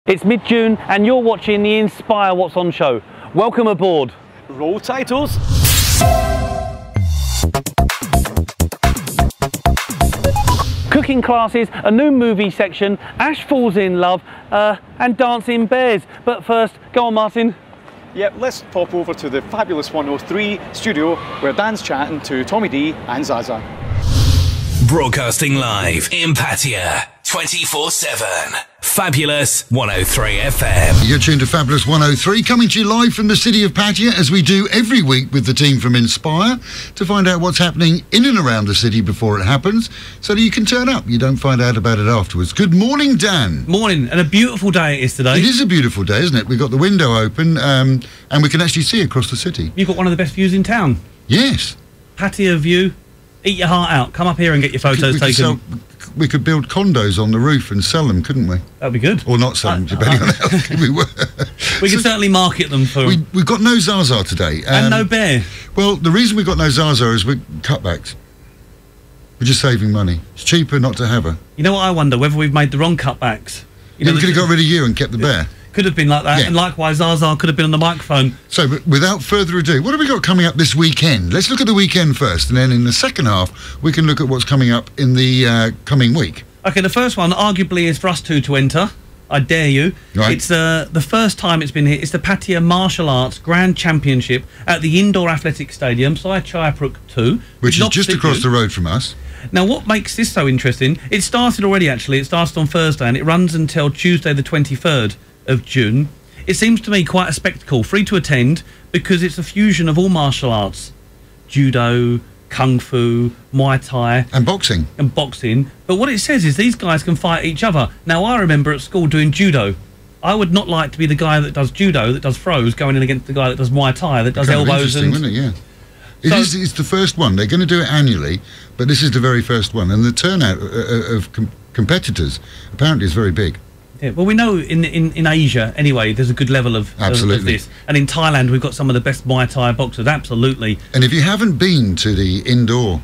It's mid-June and you're watching the Inspire What's On show. Welcome aboard. Roll titles. Cooking classes, a new movie section, Ash falls in love, and dancing bears. But first, go on Martin. Yep, let's pop over to the fabulous 103 studio where Dan's chatting to Tommy D and Zaza. Broadcasting live in Pattaya, 24/7. Fabulous 103 FM. You're tuned to Fabulous 103, coming to you live from the city of Pattaya, as we do every week with the team from Inspire, to find out what's happening in and around the city before it happens, so that you can turn up. You don't find out about it afterwards. Good morning, Dan. Morning, and a beautiful day it is today. It is a beautiful day, isn't it? We've got the window open, and we can actually see across the city. You've got one of the best views in town. Yes. Pattaya view. Eat your heart out. Come up here and get your photos taken. We could build condos on the roof and sell them, couldn't we? That'd be good. Or not sell them, depending on how lucky we were. We can certainly market them for... We've got no Zaza today. And no bear. Well, the reason we've got no Zaza is we're cutbacks. We're just saving money. It's cheaper not to have her. You know what I wonder? Whether we've made the wrong cutbacks. We could have got rid of you and kept the bear. Could have been like that, yeah. And likewise Zaza could have been on the microphone. So, but without further ado, what have we got coming up this weekend? Let's look at the weekend first, and then in the second half, we can look at what's coming up in the coming week. Okay, the first one arguably is for us two to enter. I dare you. Right. It's the first time it's been here. It's the Pattaya Martial Arts Grand Championship at the Indoor Athletic Stadium, Sai Chayapruk 2. Which is just across the road from us. Now, what makes this so interesting, it started already, actually. It started on Thursday, and it runs until Tuesday the 23rd of June. It seems to me quite a spectacle, free to attend, because it's a fusion of all martial arts. Judo, Kung Fu, Muay Thai. And boxing. And boxing. But what it says is these guys can fight each other. Now, I remember at school doing judo. I would not like to be the guy that does judo, that does throws, going in against the guy that does Muay Thai, that does elbows and... Wouldn't it? Yeah. It's the first one. They're going to do it annually, but this is the very first one. And the turnout of competitors apparently is very big. Yeah, well, we know in Asia, anyway, there's a good level of this. And in Thailand, we've got some of the best Muay Thai boxers, absolutely. And if you haven't been to the indoor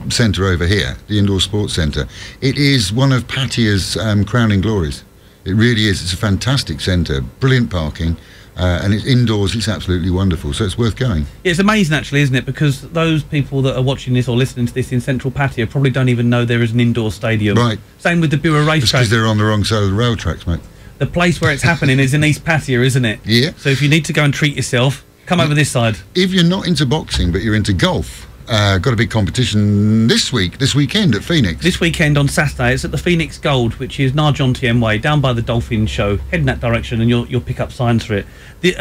centre over here, the indoor sports centre, it is one of Pattaya's crowning glories. It really is. It's a fantastic centre, brilliant parking, and it's indoors. It's absolutely wonderful, so it's worth going. Yeah, it's amazing, actually, isn't it? Because those people that are watching this or listening to this in central Pattaya probably don't even know there is an indoor stadium. Right. Same with the Bura racetrack. Because they're on the wrong side of the rail tracks, mate. The place where it's happening is in East Pattaya, isn't it? Yeah. So if you need to go and treat yourself, come over this side. If you're not into boxing, but you're into golf, got a big competition this weekend at Phoenix. This weekend on Saturday, it's at the Phoenix Gold, which is Narjon Tiem Way, down by the Dolphin Show. Head in that direction and you'll pick up signs for it.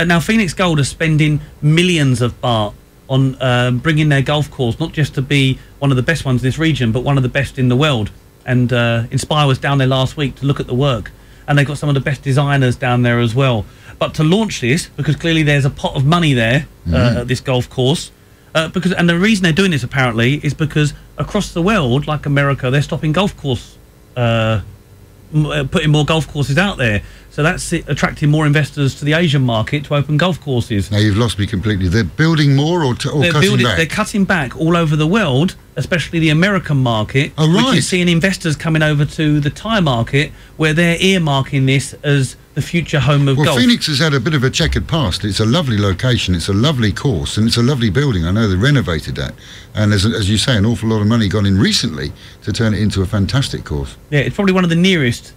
Now, Phoenix Gold are spending millions of baht on bringing their golf course, not just to be one of the best ones in this region, but one of the best in the world. And Inspire was down there last week to look at the work. And they've got some of the best designers down there as well. But to launch this, because clearly there's a pot of money there at this golf course, and the reason they're doing this apparently is because across the world, like America, they're stopping golf course, putting more golf courses out there. So that's attracting more investors to the Asian market to open golf courses. Now you've lost me completely. They're building more or cutting back? They're cutting back all over the world, especially the American market, which is seeing investors coming over to the Thai market, where they're earmarking this as the future home of golf. Well, Phoenix has had a bit of a checkered past. It's a lovely location, it's a lovely course, and it's a lovely building. I know they renovated that. And as you say, an awful lot of money gone in recently to turn it into a fantastic course. Yeah, it's probably one of the nearest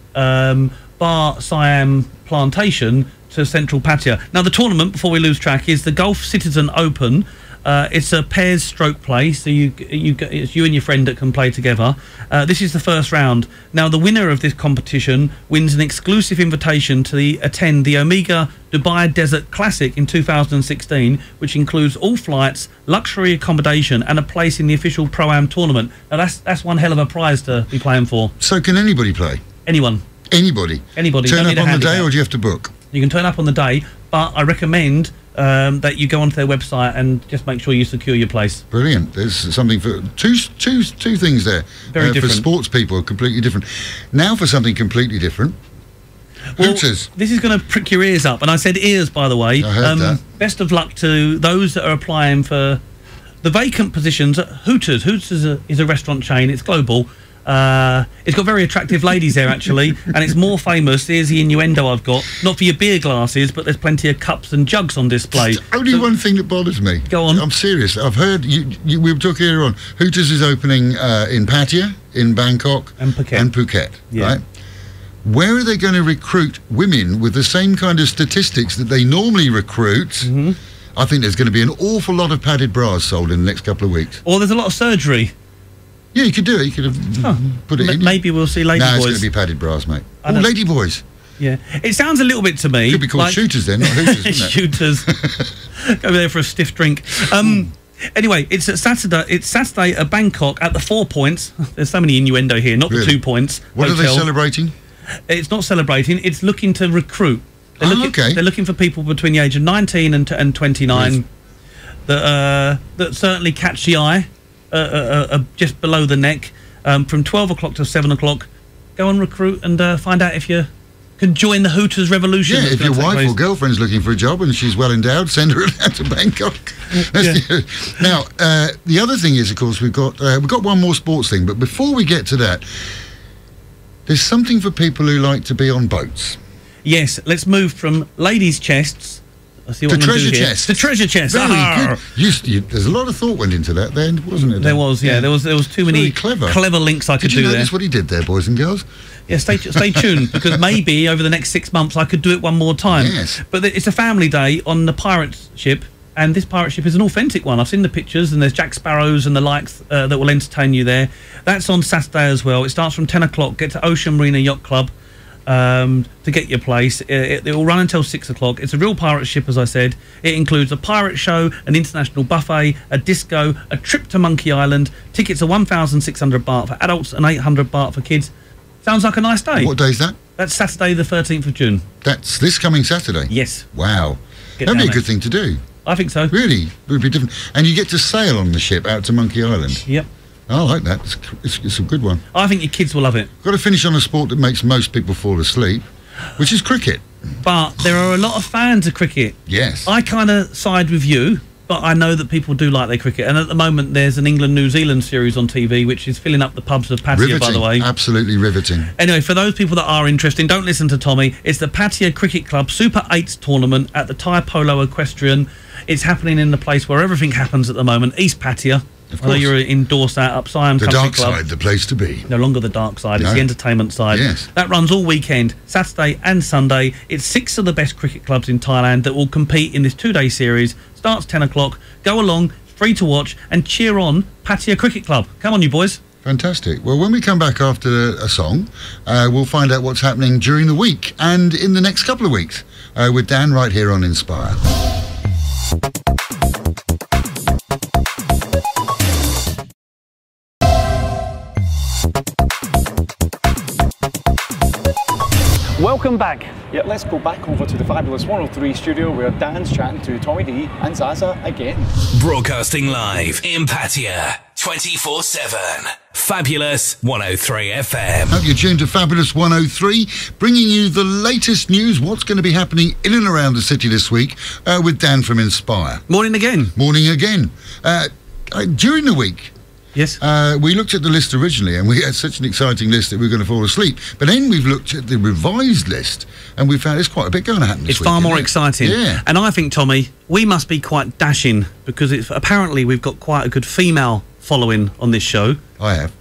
Bar Siam plantation to central Pattaya. Now, the tournament, before we lose track, is the Golf Citizen Open. It's a pairs stroke play, so it's you and your friend that can play together. This is the first round. Now, the winner of this competition wins an exclusive invitation to attend the Omega Dubai Desert Classic in 2016, which includes all flights, luxury accommodation, and a place in the official Pro-Am tournament. Now, that's one hell of a prize to be playing for. So can anybody play? Anyone. Anybody? Anybody. Turn up on the day, or do you have to book? You can turn up on the day, but I recommend that you go onto their website and just make sure you secure your place. Brilliant. There's something for two things there. Very different. For sports people, completely different. Now for something completely different. Hooters. Well, this is going to prick your ears up, and I said ears, by the way. I heard that. Best of luck to those that are applying for the vacant positions at Hooters. Hooters is a restaurant chain. It's global. It's got very attractive ladies there, actually, and it's more famous. Here's the innuendo I've got. Not for your beer glasses, but there's plenty of cups and jugs on display. There's only one thing that bothers me. Go on. I'm serious. I've heard, we were talking earlier on, Hooters is opening in Pattaya, in Bangkok. And Phuket. Yeah. Right? Where are they going to recruit women with the same kind of statistics that they normally recruit? Mm-hmm. I think there's going to be an awful lot of padded bras sold in the next couple of weeks. Or there's a lot of surgery. Yeah, you could do it. You could have put it in. Maybe we'll see lady boys. No, it's going to be padded bras, mate. Oh, lady boys. Yeah. It sounds a little bit to me. Could be called like shooters then, not hooters, isn't it? Shooters. Go there for a stiff drink. Anyway, it's Saturday. It's Saturday at Bangkok at the 4 Points. There's so many innuendo here, not the 2 points. What hotel. Are they celebrating? It's not celebrating. It's looking to recruit. Okay. They're looking for people between the age of 19 and 29 that certainly catch the eye. Just below the neck, from 12 o'clock to 7 o'clock. Go and recruit and find out if you can join the Hooters revolution. Yeah, if your wife or girlfriend's looking for a job and she's well endowed, send her out to Bangkok. Now, the other thing is, of course, we've got one more sports thing, but before we get to that, there's something for people who like to be on boats. Yes, let's move from ladies' chests. I see what to treasure chest. To treasure chest. Very good. There's a lot of thought went into that then, wasn't it? There was, yeah. There was too many clever links I could do there. Did you notice what he did there, boys and girls? Yeah, stay tuned, because maybe over the next 6 months I could do it one more time. Yes. But it's a family day on the pirate ship, and this pirate ship is an authentic one. I've seen the pictures, and there's Jack Sparrows and the likes that will entertain you there. That's on Saturday as well. It starts from 10 o'clock. Get to Ocean Marina Yacht Club to get your place. It will run until 6 o'clock. It's a real pirate ship, as I said. It includes a pirate show, an international buffet, a disco, a trip to Monkey Island. Tickets are 1,600 baht for adults and 800 baht for kids. Sounds like a nice day. What day is that? That's Saturday the 13th of June. That's this coming Saturday? Yes. Wow. That'd be a good thing to do. I think so. Really? It would be different. And you get to sail on the ship out to Monkey Island. Yep. I like that. It's a good one. I think your kids will love it. Got to finish on a sport that makes most people fall asleep, which is cricket. But there are a lot of fans of cricket. Yes. I kind of side with you, but I know that people do like their cricket. And at the moment, there's an England-New Zealand series on TV, which is filling up the pubs of Pattaya, riveting. By the way. Absolutely riveting. Anyway, for those people that are interested, don't listen to Tommy. It's the Pattaya Cricket Club Super 8s tournament at the Thai Polo Equestrian. It's happening in the place where everything happens at the moment, East Pattaya. I know you're endorsed that up Siam Country Club. The dark side, the place to be. No longer the dark side, it's the entertainment side. Yes. That runs all weekend, Saturday and Sunday. It's 6 of the best cricket clubs in Thailand that will compete in this 2-day series. Starts 10 o'clock. Go along, free to watch, and cheer on Pattaya Cricket Club. Come on, you boys. Fantastic. Well, when we come back after a song, we'll find out what's happening during the week and in the next couple of weeks with Dan right here on Inspire. Welcome back. Yeah, let's go back over to the fabulous 103 studio where Dan's chatting to Tommy D and Zaza again. Broadcasting live in Pattaya, 24/7. Fabulous 103 FM. Hope you're tuned to Fabulous 103, bringing you the latest news, what's going to be happening in and around the city this week with Dan from Inspire. Morning again. Morning again. During the week, yes, we looked at the list originally, and we had such an exciting list that we were going to fall asleep. But then we've looked at the revised list, and we found there's quite a bit going to happen this week. It's far more exciting. Yeah. And I think, Tommy, we must be quite dashing because apparently we've got quite a good female following on this show. I have.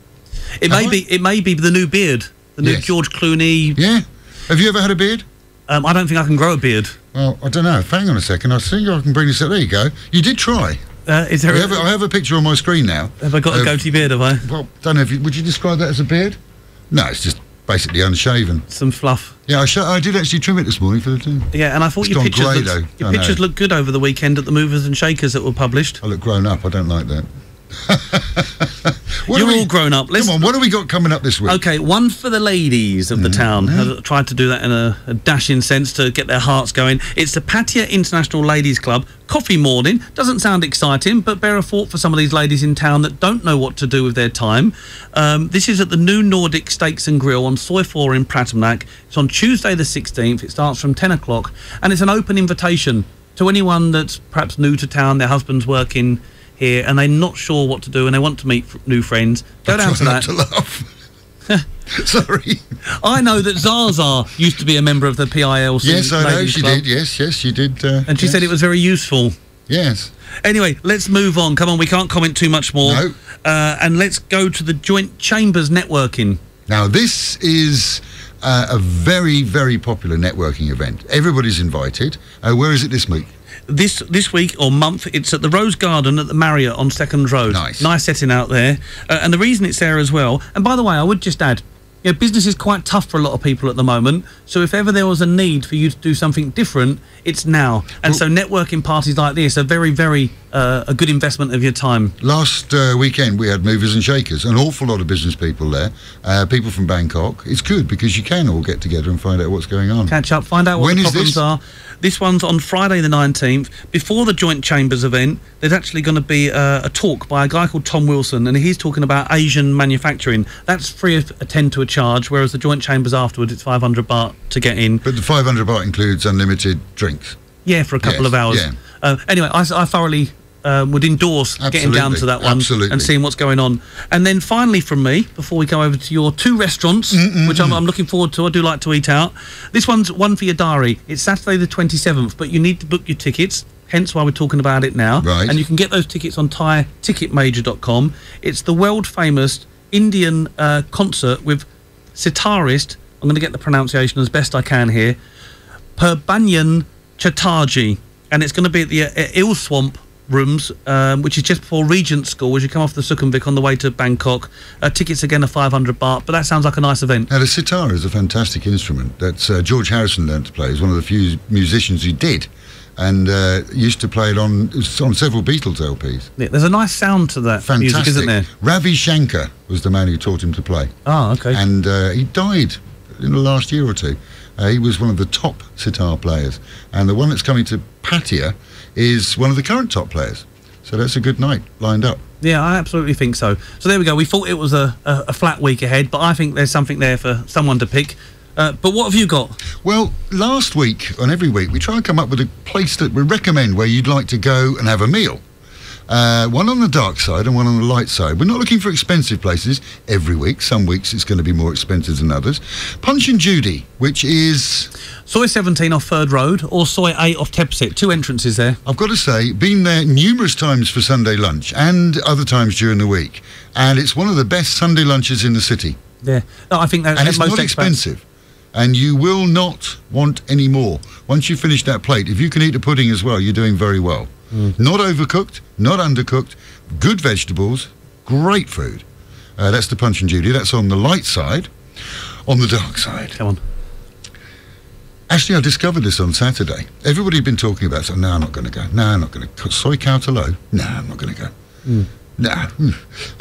It may be the new beard, the new George Clooney. Yeah. Have you ever had a beard? I don't think I can grow a beard. Well, I don't know. Hang on a second. I think I can bring this up. There you go. You did try. Is there? I have a picture on my screen now. Have I got a goatee beard? Have I? Well, don't know. Would you describe that as a beard? No, it's just basically unshaven. Some fluff. Yeah, I did actually trim it this morning for the team. Yeah, and I thought your pictures looked good over the weekend at the Movers and Shakers that were published. I look grown up. I don't like that. You're all grown up. Come on, what have we got coming up this week? Okay, one for the ladies of the town. I've tried to do that in a dashing sense to get their hearts going. It's the Pattaya International Ladies Club. Coffee morning. Doesn't sound exciting, but bear a thought for some of these ladies in town that don't know what to do with their time. This is at the New Nordic Steaks and Grill on Soy 4 in Pratamnak. It's on Tuesday the 16th. It starts from 10 o'clock, and it's an open invitation to anyone that's perhaps new to town, their husband's working here and they're not sure what to do and they want to meet new friends. Go down to that. To laugh. Sorry. I know that Zaza used to be a member of the PILC. Yes, I know she Club. did. Yes, she did. And she said it was very useful. Yes. Anyway, let's move on. Come on, we can't comment too much more. No. And let's go to the Joint Chambers networking. Now, this is a very, very popular networking event. Everybody's invited. Where is it this week? This week or month, it's at the Rose Garden at the Marriott on 2nd Road. Nice setting out there. And the reason it's there as well, and by the way, I would just add, business is quite tough for a lot of people at the moment, so if ever there was a need for you to do something different, it's now. And so networking parties like this are very, very a good investment of your time. Last weekend we had movers and shakers, an awful lot of business people there, people from Bangkok. It's good because you can all get together and find out what's going on. Catch up, find out what the problems are. This one's on Friday the 19th. Before the Joint Chambers event, there's actually going to be a talk by a guy called Tom Wilson, and he's talking about Asian manufacturing. That's free of attend to a charge, whereas the Joint Chambers afterwards, it's 500 baht to get in. But the 500 baht includes unlimited drinks. Yeah, for a couple of hours. Yeah. Anyway, I thoroughly would endorse getting down to that one and seeing what's going on. And then finally from me, before we go over to your two restaurants, which I'm looking forward to, I do like to eat out. This one's one for your diary. It's Saturday the 27th, but you need to book your tickets, hence why we're talking about it now. Right. And you can get those tickets on ThaiTicketMajor.com. It's the world-famous Indian concert with sitarist, I'm going to get the pronunciation as best I can here, Purbanyan Chatterjee. And it's going to be at the Eel Swamp Rooms, which is just before Regent School as you come off the Sukhumvit on the way to Bangkok. Tickets again are 500 baht, but that sounds like a nice event. Now, the sitar is a fantastic instrument that George Harrison learned to play. He's one of the few musicians who did, and used to play it on several Beatles LPs. Yeah, there's a nice sound to that music, isn't there? Ravi Shankar was the man who taught him to play. Oh, okay. And he died in the last year or two. He was one of the top sitar players, and the one that's coming to Pattaya is one of the current top players. So that's a good night lined up. Yeah, I absolutely think so. So there we go. We thought it was a flat week ahead, but I think there's something there for someone to pick. But what have you got? Well, last week, and every week, we try and come up with a place that we recommend where you'd like to go and have a meal. One on the dark side and one on the light side. We're not looking for expensive places every week. Some weeks it's going to be more expensive than others. Punch and Judy, which is Soy 17 off Third Road or Soy 8 off Tepsit. Two entrances there. I've got to say, been there numerous times for Sunday lunch and other times during the week. And it's one of the best Sunday lunches in the city. Yeah, no, I think that's and it's most not expensive. And you will not want any more. Once you finish that plate, if you can eat a pudding as well, you're doing very well. Not overcooked, not undercooked, good vegetables, great food. That's the Punch and Judy. That's on the light side. On the dark side. Come on. Actually, I discovered this on Saturday. Everybody had been talking about it. So, no, I'm not going to go. No, I'm not going to. Soy Carlyle? No, I'm not going to go. No.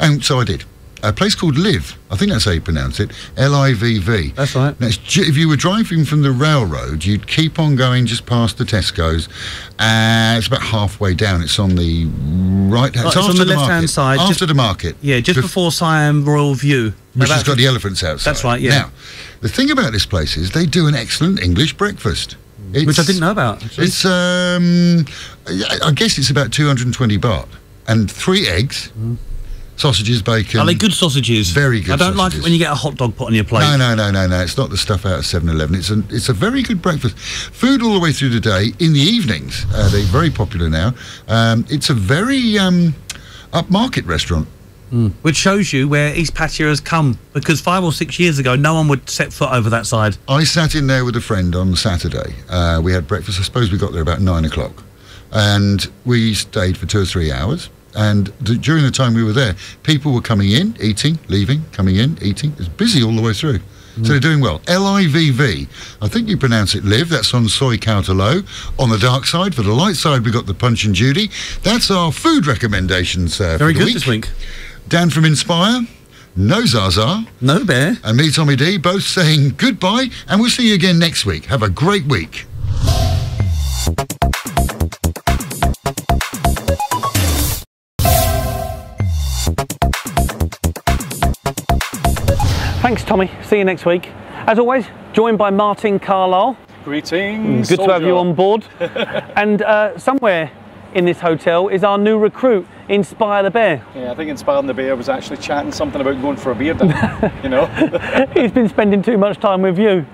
And so I did. A place called Liv. I think that's how you pronounce it. L-I-V-V. That's right. Now, if you were driving from the railroad, you'd keep on going just past the Tesco's. It's about halfway down. It's on the right hand. It's on the left-hand side. After the market. Yeah, just before Siam Royal View. Which has got the elephants outside. That's right, yeah. Now, the thing about this place is they do an excellent English breakfast. Which I didn't know about, actually. It's, I guess it's about 220 baht. And 3 eggs. Sausages, bacon. Are they good sausages? Very good. I don't like it when you get a hot dog put on your plate. No. It's not the stuff out of 7-Eleven. It's a very good breakfast. Food all the way through the day. In the evenings, they're very popular now. It's a very upmarket restaurant. Which shows you where East Pattaya has come, because 5 or 6 years ago, no one would set foot over that side. I sat in there with a friend on Saturday. We had breakfast. I suppose we got there about 9 o'clock. And we stayed for 2 or 3 hours. And during the time we were there, people were coming in, eating, leaving, coming in, eating. It's busy all the way through. So they're doing well. L-I-V-V. I think you pronounce it Liv. That's on Soy Carlyle. On the dark side, for the light side, we've got the Punch and Judy. That's our food recommendations for the week. Very good this week. Dan from Inspire, no Zaza. No Bear. And me, Tommy D, both saying goodbye. And we'll see you again next week. Have a great week. Thanks, Tommy. See you next week. As always, joined by Martin Carlyle. Greetings. Good to have you on board. And somewhere in this hotel is our new recruit. Inspire the Bear. Yeah, I think Inspiring the Bear was actually chatting something about going for a beer, you know. He's been spending too much time with you.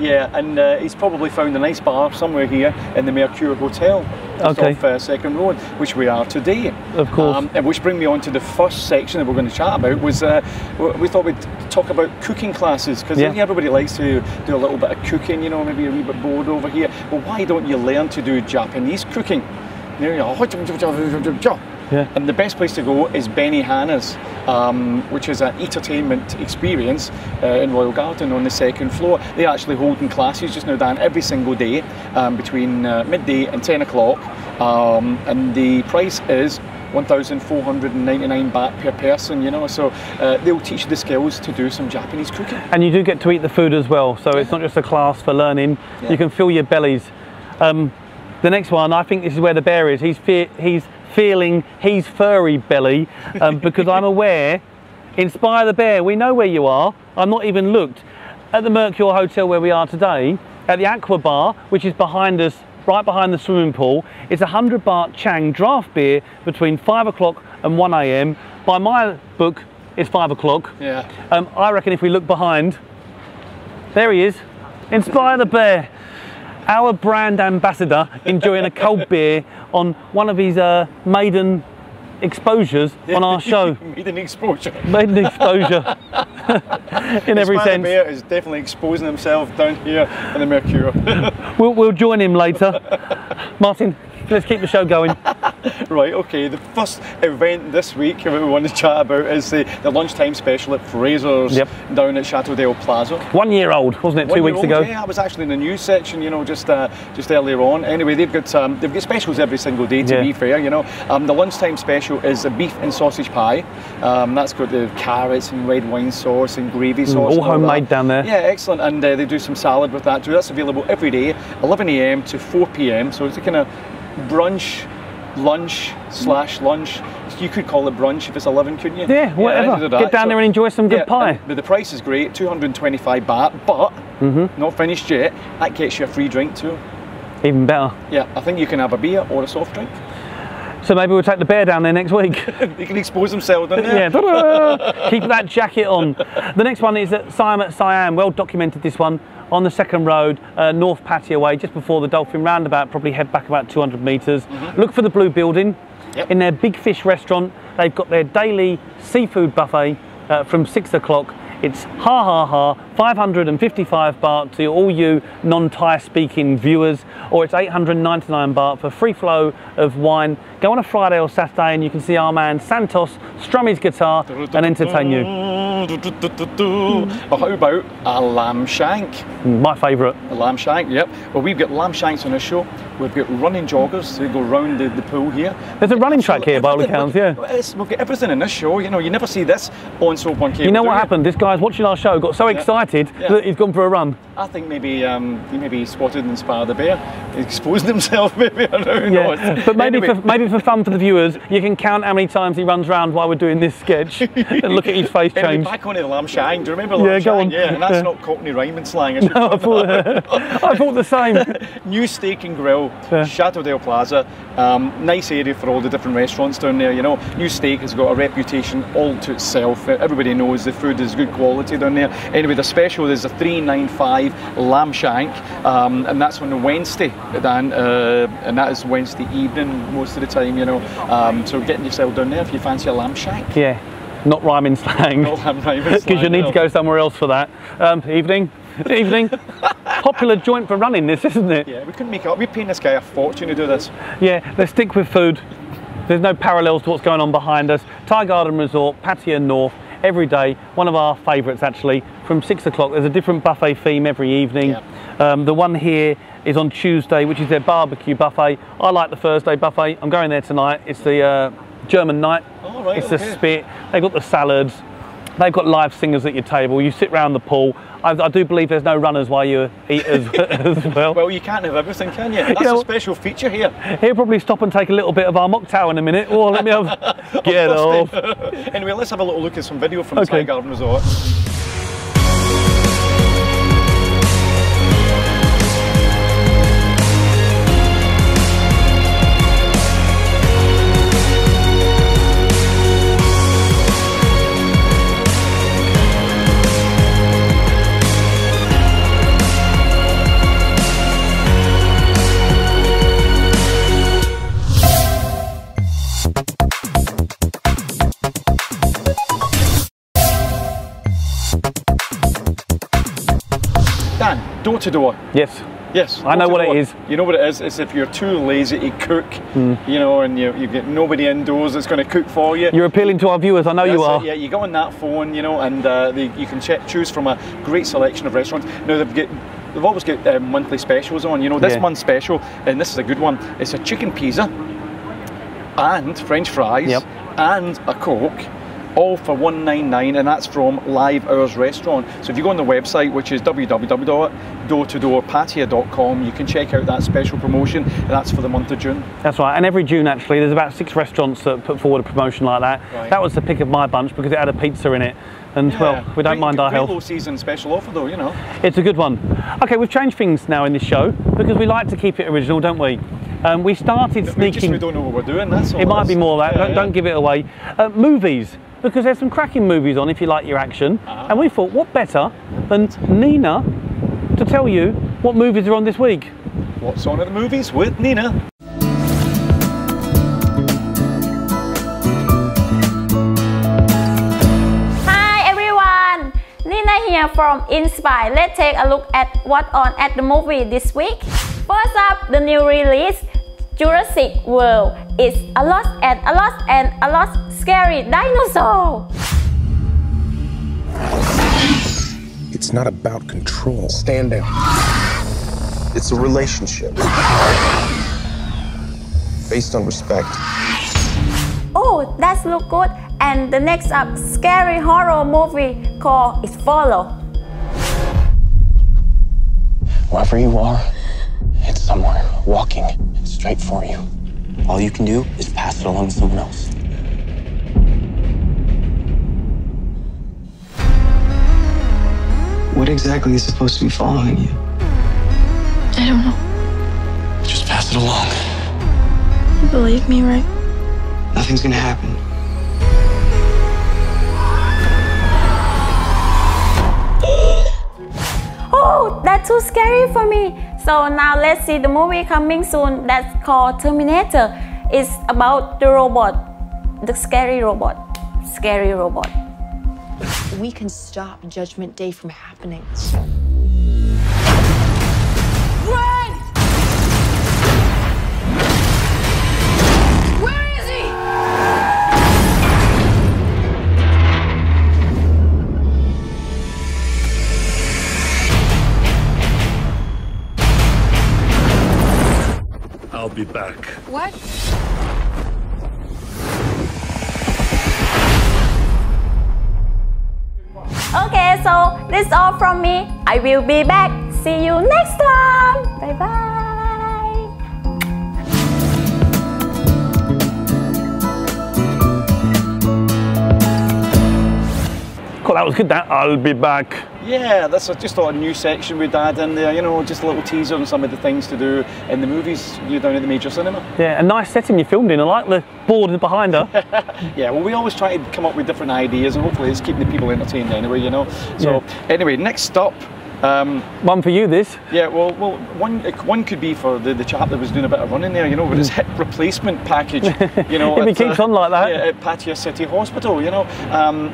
Yeah, and he's probably found a nice bar somewhere here in the Mercure Hotel, just off Second Road, which we are today. Of course. And which brings me on to the first section that we're going to chat about. Was we thought we'd talk about cooking classes, because everybody likes to do a little bit of cooking, you know, maybe a wee bit bored over here. Well, why don't you learn to do Japanese cooking? Yeah. And the best place to go is Benihana's, which is an entertainment experience in Royal Garden on the second floor. They're actually holding classes just now, Dan, every single day between midday and 10 o'clock. And the price is 1,499 baht per person, you know, so they'll teach you the skills to do some Japanese cooking. And you do get to eat the food as well, so it's not just a class for learning. You can fill your bellies. The next one, I think this is where the bear is. He's feeling his furry belly, because I'm aware, Inspire the Bear, we know where you are. I've not even looked. At the Mercure Hotel where we are today, at the Aqua Bar, which is behind us, right behind the swimming pool, it's 100 baht Chang draft beer between 5 o'clock and 1 a.m. By my book, it's 5 o'clock. Yeah. I reckon if we look behind, there he is, Inspire the Bear. Our brand ambassador enjoying a cold beer on one of his maiden exposures on our show. Maiden exposure. Maiden exposure. In every sense. The Bear is definitely exposing himself down here in the Mercure. We'll join him later. Martin, let's keep the show going. Right, okay, the first event this week that we want to chat about is the lunchtime special at Fraser's down at Chateau Del Plaza. 1 year old, wasn't it, 2 weeks ago? Yeah, I was actually in the news section, you know, just earlier on. Anyway, they've got specials every single day, to be fair, you know. The lunchtime special is a beef and sausage pie. That's got the carrots and red wine sauce and gravy sauce. All homemade down there. Yeah, excellent, and they do some salad with that too. That's available every day, 11 a.m. to 4 p.m. So it's a kind of brunch, lunch. You could call it brunch if it's 11, couldn't you? Yeah, whatever. Get down there and enjoy some good pie. But the price is great, 225 baht, but not finished yet. That gets you a free drink too. Even better. Yeah, I think you can have a beer or a soft drink. So maybe we'll take the bear down there next week. He can expose himself, doesn't he? Yeah, keep that jacket on. The next one is at Siam, well documented this one, on the second road, North Pattaya way, just before the Dolphin Roundabout, probably head back about 200 metres. Look for the blue building. In their Big Fish restaurant, they've got their daily seafood buffet from 6 o'clock. It's 555 baht to all you non-Thai speaking viewers, or it's 899 baht for free flow of wine. Go on a Friday or Saturday and you can see our man Santos strum his guitar and entertain you. But how about a lamb shank? My favourite. A lamb shank, yep. Well, we've got lamb shanks on this show. We've got running joggers who go round the pool here. There's a running track here by all accounts, yeah. We've got everything in this show, you know, you never see this on Soap on Cable. You know what happened? This guy's watching our show, got so excited that he's gone for a run. I think maybe he spotted and Inspire the Bear. He's exposed himself, maybe, I don't know. But maybe, maybe for fun for the viewers, you can count how many times he runs around while we're doing this sketch and look at his face change. Back on the lamb shank, do you remember lamb shank? Go on. Yeah, and that's not Cockney rhyming slang. No, I thought the same. New Steak and Grill, Chateau Del Plaza. Nice area for all the different restaurants down there, you know. New Steak has got a reputation all to itself. Everybody knows the food is good quality down there. Anyway, the special is a 395 lamb shank, and that's on a Wednesday, Dan, and that is Wednesday evening most of the time, you know. So getting yourself down there if you fancy a lamb shank. Yeah, not rhyming slang. Not rhyming slang. Because you need to go somewhere else for that. Evening. Popular joint for running this, isn't it? Yeah, we couldn't make it up. We're paying this guy a fortune to do this. Yeah, let's stick with food. There's no parallels to what's going on behind us. Thai Garden Resort, Pattaya North, every day. One of our favourites actually. From 6 o'clock, there's a different buffet theme every evening. The one here is on Tuesday, which is their barbecue buffet. I like the Thursday buffet. I'm going there tonight. It's the German night. Oh, right, it's the spit. They've got the salads. They've got live singers at your table. You sit round the pool. I do believe there's no runners while you eat as well. Well, you can't have everything, can you? That's a special feature here. He'll probably stop and take a little bit of our mocktail in a minute. Oh, let me have... Get off. Anyway, let's have a little look at some video from Thai Garden Resort. door to door. Yes. Yes, I know what it is. You know what it is? It's if you're too lazy to cook, you know, and you get nobody indoors that's going to cook for you. You're appealing to our viewers, I know you are. Yeah, you go on that phone, you know, and you can choose from a great selection of restaurants. Now they've always got monthly specials on. You know, this month's special, and this is a good one. It's a chicken pizza and French fries and a Coke. All for $1.99, and that's from Live Hours Restaurant. So if you go on the website, which is www.doortodoorpattaya.com, you can check out that special promotion, and that's for the month of June. That's right, and every June actually, there's about 6 restaurants that put forward a promotion like that. Right. That was the pick of my bunch because it had a pizza in it, and well, we don't mind our health. Low season special offer though, you know. It's a good one. Okay, we've changed things now in this show because we like to keep it original, don't we? We started sneaking. We don't know what we're doing. That's all. It might be more of that. Don't give it away. Movies. Because there's some cracking movies on if you like your action, and we thought what better than Nina to tell you what movies are on this week. What's on at the movies with Nina? Hi everyone, Nina here from Inspire. Let's take a look at what's on at the movie this week. First up, the new release Jurassic World is a lot scary dinosaur. It's not about control. Stand down. It's a relationship based on respect. Oh, that looks good. And the next up, scary horror movie called It Follow. Wherever you are, it's somewhere walking straight for you. All you can do is pass it along to someone else. What exactly is supposed to be following you? I don't know. Just pass it along. You believe me, right? Nothing's gonna happen. Oh, that's too scary for me. So now let's see the movie coming soon that's called Terminator. It's about the robot, the scary robot. Scary robot. We can stop Judgment Day from happening. Run! Where is he? I'll be back. What? Okay, so this is all from me. I will be back. See you next time. Bye bye. Cool, that was good. That I'll be back. Yeah, that's just a new section we'd add in there, you know, just a little teaser on some of the things to do in the movies you're down at the major cinema. Yeah, a nice setting you filmed in. I like the board behind her. Yeah, well, we always try to come up with different ideas, and hopefully it's keeping the people entertained anyway, you know. So anyway, next up. One for you, this. Yeah, well, one could be for the chap that was doing a bit of running there, you know, with his hip replacement package, you know. If he keeps on like that. Yeah, at Pattaya City Hospital, you know.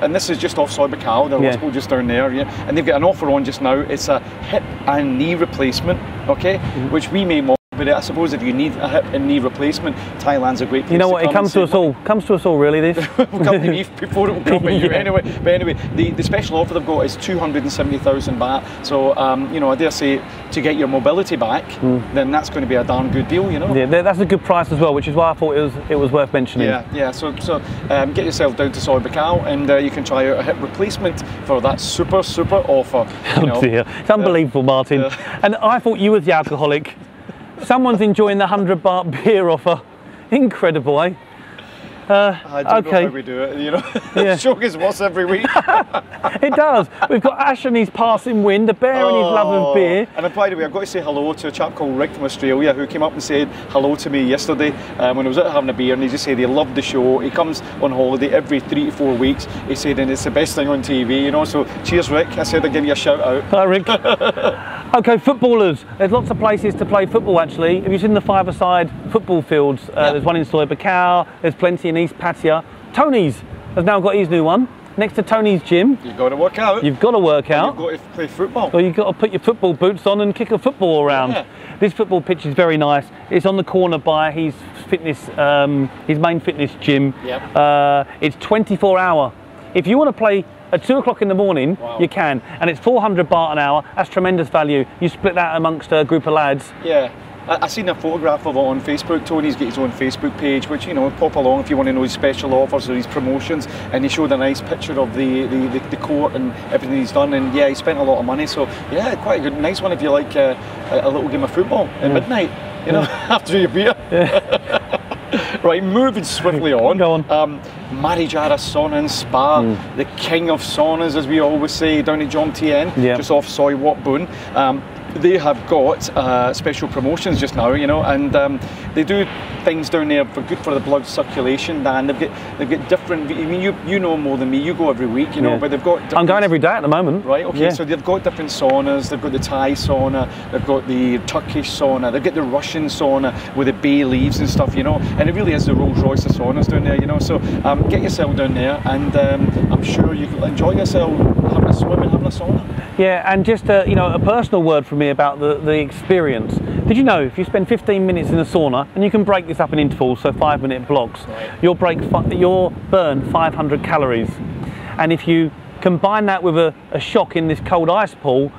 And this is just off Soibakal, the hospital just down there, yeah. And they've got an offer on just now. It's a hip and knee replacement, okay, which we may mock. But I suppose if you need a hip and knee replacement, Thailand's a great place. You know what? It comes to us all. Comes to us all, really. This. We'll come to me before it will come to you anyway. But anyway, the special offer they've got is 270,000 baht. So you know, I dare say to get your mobility back, then that's going to be a darn good deal, you know. Yeah, that's a good price as well, which is why I thought it was worth mentioning. Yeah. So get yourself down to Soibakal, and you can try out a hip replacement for that super offer. Oh dear, it's unbelievable, Martin. Yeah. And I thought you was the alcoholic. Someone's enjoying the 100 baht beer offer. Incredible, eh? I don't know how we do it, you know. The show gets worse every week. It does. We've got Ash and his passing wind, the bear and his love of beer. And by the way, I've got to say hello to a chap called Rick from Australia who came up and said hello to me yesterday when I was out having a beer, and he just said he loved the show. He comes on holiday every 3 to 4 weeks. He said, and it's the best thing on TV, you know. So cheers, Rick. I said I'd give you a shout out. Hi, Rick. Okay, footballers. There's lots of places to play football, actually. Have you seen the five-a-side football fields? There's one in Soibakal, there's plenty in East Pattaya. Tony's has now got his new one. next to Tony's gym. You've got to work out. You've got to work out. You've got to play football. Or you've got to put your football boots on and kick a football around. Yeah. This football pitch is very nice. It's on the corner by his fitness, his main fitness gym. Yep. It's 24-hour. If you want to play at 2 o'clock in the morning, you can, and it's 400 baht an hour. That's tremendous value. You split that amongst a group of lads. Yeah. I seen a photograph of it on Facebook. Tony's got his own Facebook page, which, you know, pop along if you want to know his special offers or his promotions. And he showed a nice picture of the court and everything he's done. And yeah, he spent a lot of money. So yeah, quite a good, nice one if you like a little game of football at midnight, you know, after your beer. Right, moving swiftly on. Go on. Marijara Sauna and Spa, the king of saunas, as we always say, down at Jomtien, just off Soi Wat Boon. They have got special promotions just now, you know, and they do things down there for good for the blood circulation. Dan, they've got different. I mean, you know more than me. You go every week, you know, but they've got. I'm going every day at the moment. Right. Okay. So they've got different saunas. They've got the Thai sauna. They've got the Turkish sauna. They've got the Russian sauna with the bay leaves and stuff, you know. And it really is the Rolls Royce of saunas down there, you know. So get yourself down there, and I'm sure you can enjoy yourself having a swim and having a sauna. Yeah, and just you know, a personal word from me about the experience. Did you know if you spend 15 minutes in a sauna, and you can break this up in intervals, so 5-minute blocks, you'll burn 500 calories, and if you combine that with a shock in this cold ice pool,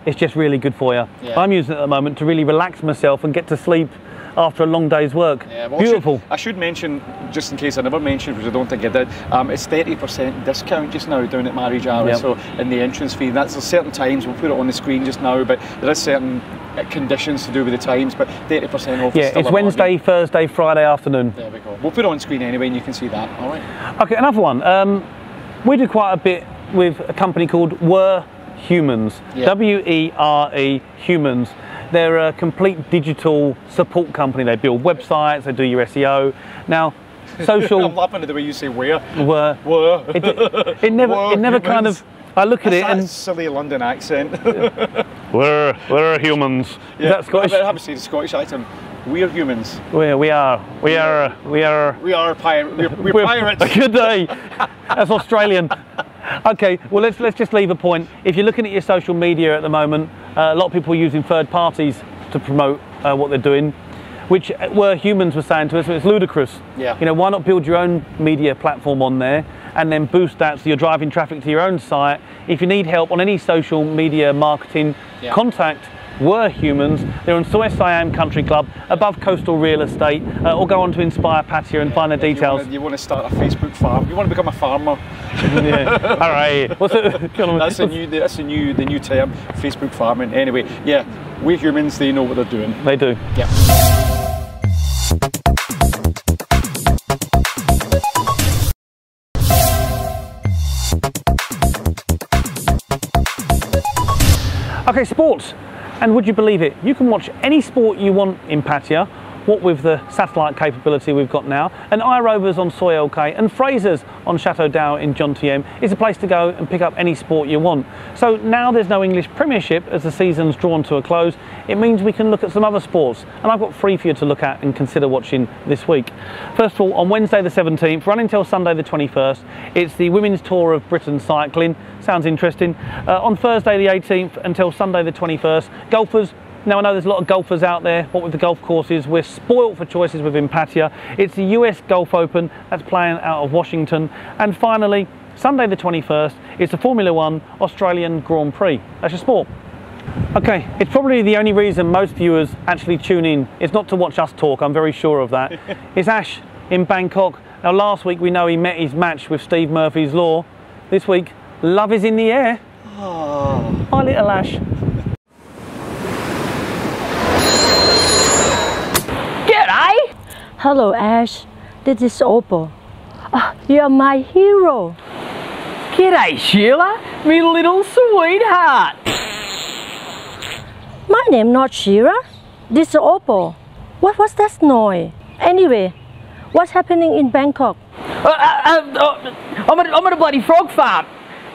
it's just really good for you. I'm using it at the moment to really relax myself and get to sleep after a long day's work. Yeah, well, beautiful. I should mention, just in case I never mentioned, because I don't think I did, it's 30% discount just now down at Marijara, so in the entrance fee. That's at certain times, we'll put it on the screen just now, but there is certain conditions to do with the times, but 30% off. Yeah, it's Wednesday, Thursday, Friday afternoon. There we go. We'll put it on screen anyway and you can see that, all right? Okay, another one. We do quite a bit with a company called Were Humans, W-E-R-E, Humans. They're a complete digital support company. They build websites, they do your SEO. Now, social... I'm laughing at the way you say were. Were. It never kind of... I look at it and... silly London accent. We're humans. Yeah. Is that Scottish? I haven't seen the Scottish accent. We're humans. We are pirates. We're pirates. Good day. That's Australian. Okay, well let's just leave a point. If you're looking at your social media at the moment, a lot of people are using third parties to promote what they're doing, which Were Humans were saying to us, it's ludicrous. Yeah. You know, why not build your own media platform on there and then boost that so you're driving traffic to your own site. If you need help on any social media marketing, contact Were Humans. They're on Soi Siam Country Club, above Coastal Real Estate, or go on to Inspire Pattaya and find the details. You want to start a Facebook farm. You want to become a farmer. All right. What's it? That's the new term, Facebook farming. Anyway, yeah, We're Humans. They know what they're doing. They do. Yeah. Okay, sports. And would you believe it? You can watch any sport you want in Pattaya, what with the satellite capability we've got now, and iRovers on Soi LK and Fraser's on Chateau Dao in Jomtien is a place to go and pick up any sport you want. So now there's no English Premiership as the season's drawn to a close. It means we can look at some other sports, and I've got 3 for you to look at and consider watching this week. First of all, on Wednesday the 17th, running until Sunday the 21st, it's the Women's Tour of Britain cycling. Sounds interesting. On Thursday the 18th until Sunday the 21st, golfers. Now I know there's a lot of golfers out there, what with the golf courses, we're spoilt for choices within Pattaya. It's the US Golf Open, that's playing out of Washington. And finally, Sunday the 21st, it's the Formula One Australian Grand Prix. That's your sport. Okay, it's probably the only reason most viewers actually tune in. It's not to watch us talk, I'm very sure of that. It's Ash in Bangkok. Now last week we know he met his match with Steve Murphy's Law. This week, love is in the air. Oh. Hi little Ash. G'day! Hello Ash, this is Opal. You're my hero. G'day Sheila, me little sweetheart. My name not Sheila, this is Opal. What was that noise? Anyway, what's happening in Bangkok? I'm at a bloody frog farm.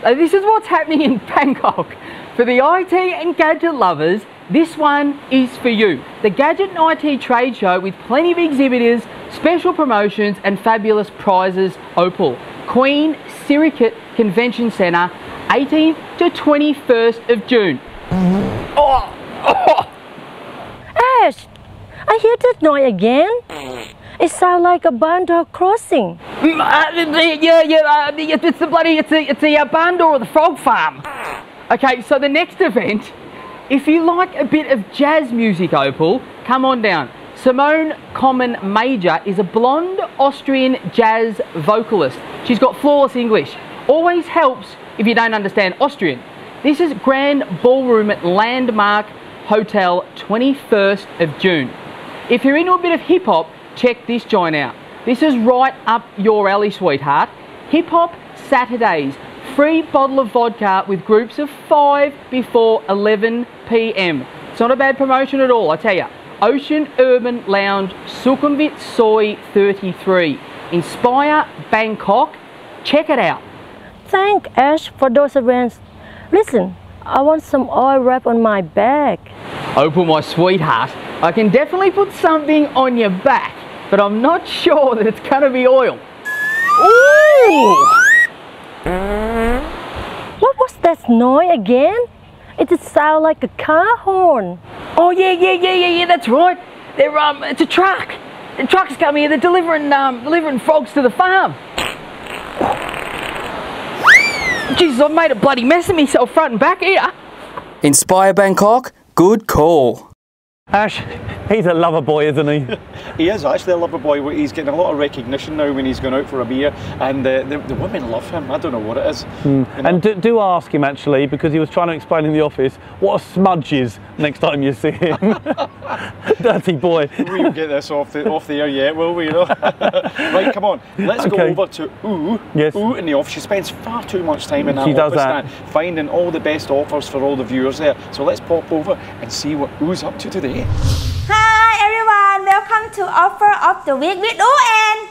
This is what's happening in Bangkok. For the IT and gadget lovers, this one is for you. The Gadget and IT trade show with plenty of exhibitors, special promotions and fabulous prizes. Opal, Queen Sirikit Convention Centre, 18th to 21st of June. Ash, I hear that noise again. It sounds like a barn door crossing. It's the bloody, it's the barn door of the frog farm. Okay, so the next event, if you like a bit of jazz music, Opal, come on down. Simone Common Major is a blonde Austrian jazz vocalist. She's got flawless English. Always helps if you don't understand Austrian. This is Grand Ballroom at Landmark Hotel, 21st of June. If you're into a bit of hip hop, check this joint out. This is right up your alley, sweetheart. Hip Hop Saturdays. Free bottle of vodka with groups of 5 before 11 p.m. It's not a bad promotion at all, I tell you. Ocean Urban Lounge, Sukhumvit Soi 33. Inspire Bangkok. Check it out. Thank Ash for those events. Listen, I want some oil wrap on my back. Opal, my sweetheart, I can definitely put something on your back, but I'm not sure that it's going to be oil. Ooh! What was that noise again? It just sounds like a car horn. Oh yeah, that's right. It's a truck. The truck's coming here. They're delivering frogs to the farm. Jesus, I've made a bloody mess of myself front and back here. Inspire Bangkok, good call. Ash, he's a lover boy, isn't he? He is actually a lover boy. He's getting a lot of recognition now when he's going out for a beer, and the women love him. I don't know what it is. You know? And do ask him, actually, because he was trying to explain in the office what a smudge is next time you see him. Dirty boy. We'll get this off the air yet, will we? You know? Right, come on. Let's go over to Ooh. Yes. Ooh in the office. She spends far too much time in that She does office that. stand, finding all the best offers for all the viewers there. So let's pop over and see what Ooh's up to today. Hi everyone, welcome to Offer of the Week with U and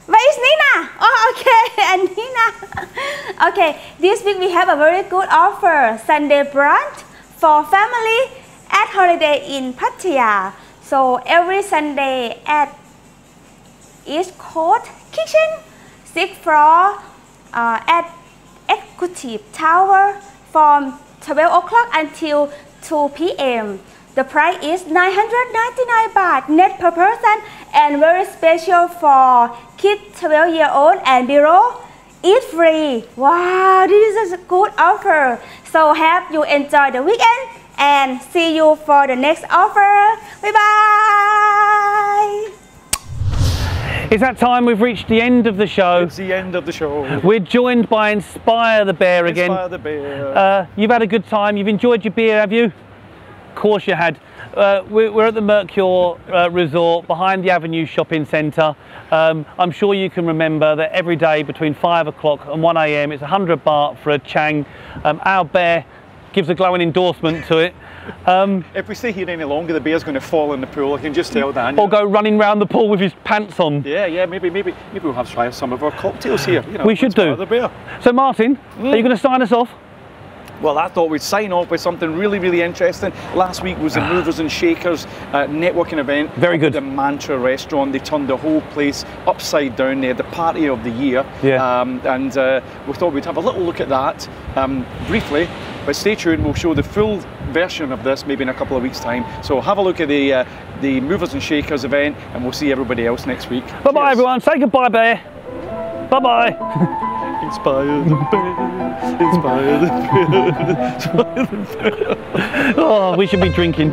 where is Nina? Oh, okay, and Nina. Okay, this week we have a very good offer. Sunday brunch for family at holiday in Pattaya. So every Sunday at East Coast Kitchen, 6th floor at Executive Tower from 12 o'clock until 2 p.m. The price is 999 baht net per person, and very special for kids 12-year-old and below. Eat free. Wow, this is a good offer. So have you enjoy the weekend and see you for the next offer. Bye bye. It's that time. We've reached the end of the show. It's the end of the show. We're joined by Inspire the Bear again. Inspire the Bear. You've had a good time. You've enjoyed your beer, have you? Of course you had. We're at the Mercure Resort behind the Avenue Shopping Centre. I'm sure you can remember that every day between 5 o'clock and 1 a.m. it's 100 baht for a chang. Our bear gives a glowing endorsement to it. If we stay here any longer, the bear's going to fall in the pool. I can just tell Dan. Or go running round the pool with his pants on. Yeah, maybe we'll have to try some of our cocktails here. You know, we should do. The bear. So Martin, are you going to sign us off? Well, I thought we'd sign off with something really interesting. Last week was the Movers and Shakers networking event. Very good. The Mantra restaurant. They turned the whole place upside down. They had the party of the year. Yeah. And we thought we'd have a little look at that briefly. But stay tuned, we'll show the full version of this maybe in a couple of weeks' time. So have a look at the Movers and Shakers event, and we'll see everybody else next week. Bye-bye everyone, say goodbye, Bear. Bye-bye. Inspire the bear, inspire the bear, inspire the bear. Oh, we should be drinking.